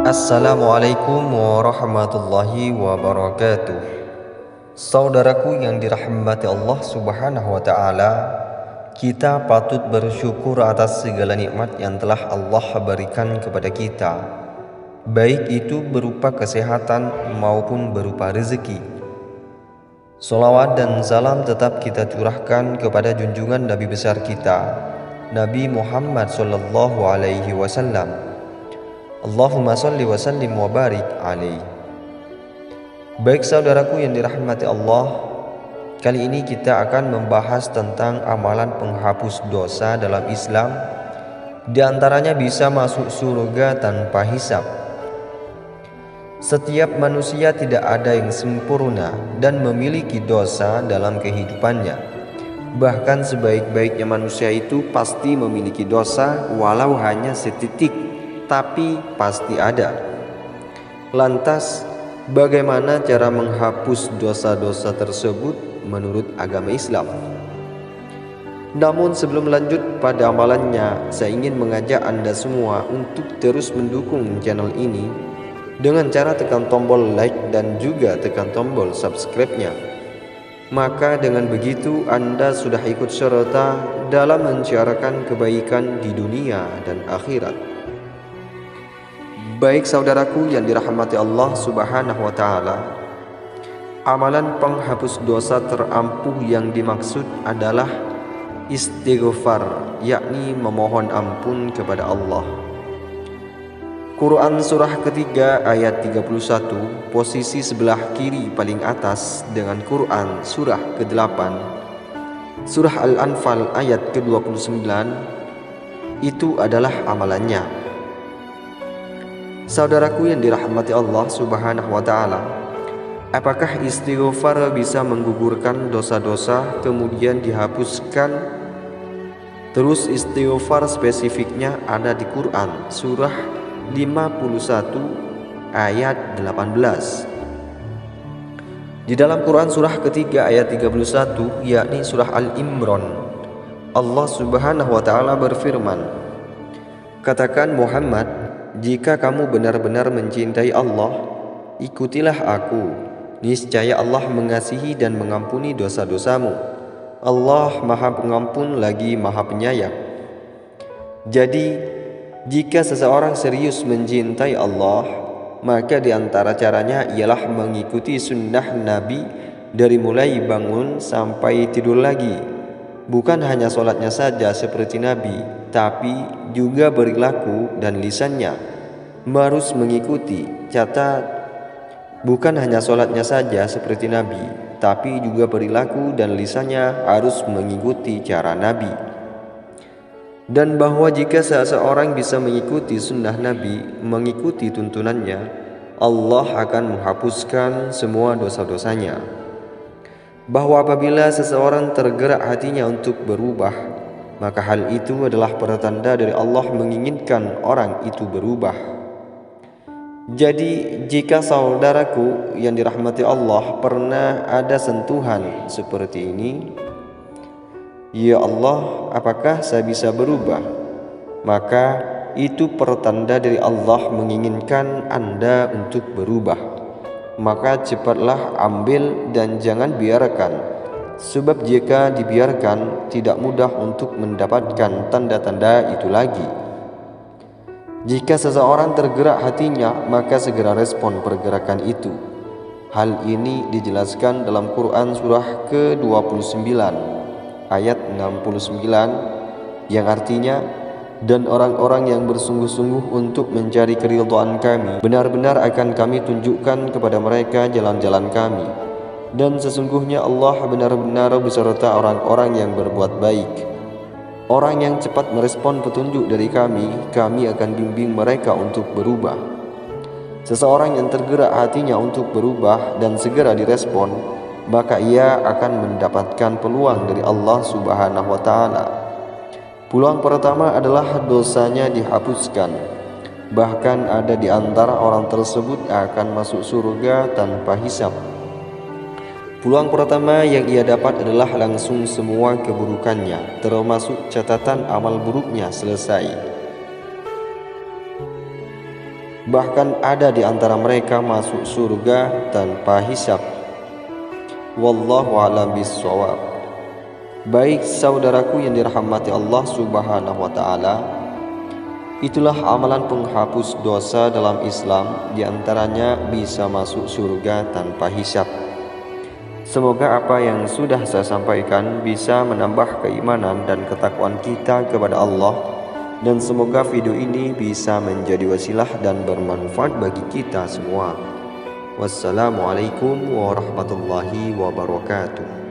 Assalamualaikum warahmatullahi wabarakatuh. Saudaraku yang dirahmati Allah Subhanahu wa taala, kita patut bersyukur atas segala nikmat yang telah Allah berikan kepada kita, baik itu berupa kesehatan maupun berupa rezeki. Salawat dan salam tetap kita curahkan kepada junjungan Nabi besar kita, Nabi Muhammad sallallahu alaihi wasallam. Allahumma salli wa sallim wa barik alaihi. Baik saudaraku yang dirahmati Allah, kali ini kita akan membahas tentang amalan penghapus dosa dalam Islam. Di antaranya bisa masuk surga tanpa hisab. Setiap manusia tidak ada yang sempurna dan memiliki dosa dalam kehidupannya. Bahkan sebaik-baiknya manusia itu pasti memiliki dosa, walau hanya setitik, tapi pasti ada. Lantas, bagaimana cara menghapus dosa-dosa tersebut menurut agama Islam? Namun sebelum lanjut pada amalannya, saya ingin mengajak Anda semua untuk terus mendukung channel ini dengan cara tekan tombol like dan juga tekan tombol subscribe-nya. Maka dengan begitu Anda sudah ikut serta dalam mencarakan kebaikan di dunia dan akhirat. Baik saudaraku yang dirahmati Allah Subhanahu wa taala, amalan penghapus dosa terampuh yang dimaksud adalah istighfar, yakni memohon ampun kepada Allah. Quran surah ketiga ayat 31, posisi sebelah kiri paling atas, dengan Quran surah ke-8 surah Al-Anfal ayat ke-29, itu adalah amalannya. Saudaraku yang dirahmati Allah Subhanahu wa taala, apakah istighfar bisa menggugurkan dosa-dosa kemudian dihapuskan? Terus istighfar spesifiknya ada di Quran surah 51 ayat 18. Di dalam Quran surah ketiga ayat 31, yakni surah Al-Imran, Allah Subhanahu wa taala berfirman, "Katakan Muhammad, jika kamu benar-benar mencintai Allah, ikutilah aku. Niscaya Allah mengasihi dan mengampuni dosa-dosamu. Allah Maha Pengampun lagi Maha Penyayang." Jadi, jika seseorang serius mencintai Allah, maka di antara caranya ialah mengikuti sunnah Nabi dari mulai bangun sampai tidur lagi. Bukan hanya sholatnya saja seperti Nabi, tapi juga perilaku dan lisannya harus mengikuti. Catat, bukan hanya sholatnya saja seperti Nabi, tapi juga perilaku dan lisannya harus mengikuti cara Nabi. Dan bahwa jika seseorang bisa mengikuti sunnah Nabi, mengikuti tuntunannya, Allah akan menghapuskan semua dosa-dosanya. Bahwa apabila seseorang tergerak hatinya untuk berubah, maka hal itu adalah pertanda dari Allah menginginkan orang itu berubah. Jadi jika saudaraku yang dirahmati Allah pernah ada sentuhan seperti ini, "Ya Allah, apakah saya bisa berubah?" maka itu pertanda dari Allah menginginkan Anda untuk berubah. Maka cepatlah ambil dan jangan biarkan, sebab jika dibiarkan tidak mudah untuk mendapatkan tanda-tanda itu lagi. Jika seseorang tergerak hatinya, maka segera respon pergerakan itu. Hal ini dijelaskan dalam Quran surah ke-29 ayat 69, yang artinya, "Dan orang-orang yang bersungguh-sungguh untuk mencari keridhaan kami, benar-benar akan kami tunjukkan kepada mereka jalan-jalan kami. Dan sesungguhnya Allah benar-benar beserta orang-orang yang berbuat baik." Orang yang cepat merespon petunjuk dari kami akan bimbing mereka untuk berubah. Seseorang yang tergerak hatinya untuk berubah dan segera direspon, maka ia akan mendapatkan peluang dari Allah Subhanahu wa taala. Peluang pertama adalah dosanya dihapuskan. Bahkan ada di antara orang tersebut akan masuk surga tanpa hisab. Peluang pertama yang ia dapat adalah langsung semua keburukannya, termasuk catatan amal buruknya, selesai. Bahkan ada di antara mereka masuk surga tanpa hisab. Wallahu a'lam bishawab. Baik saudaraku yang dirahmati Allah Subhanahu wa taala, itulah amalan penghapus dosa dalam Islam, di antaranya bisa masuk surga tanpa hisab. Semoga apa yang sudah saya sampaikan bisa menambah keimanan dan ketakwaan kita kepada Allah, dan semoga video ini bisa menjadi wasilah dan bermanfaat bagi kita semua. Wassalamualaikum warahmatullahi wabarakatuh.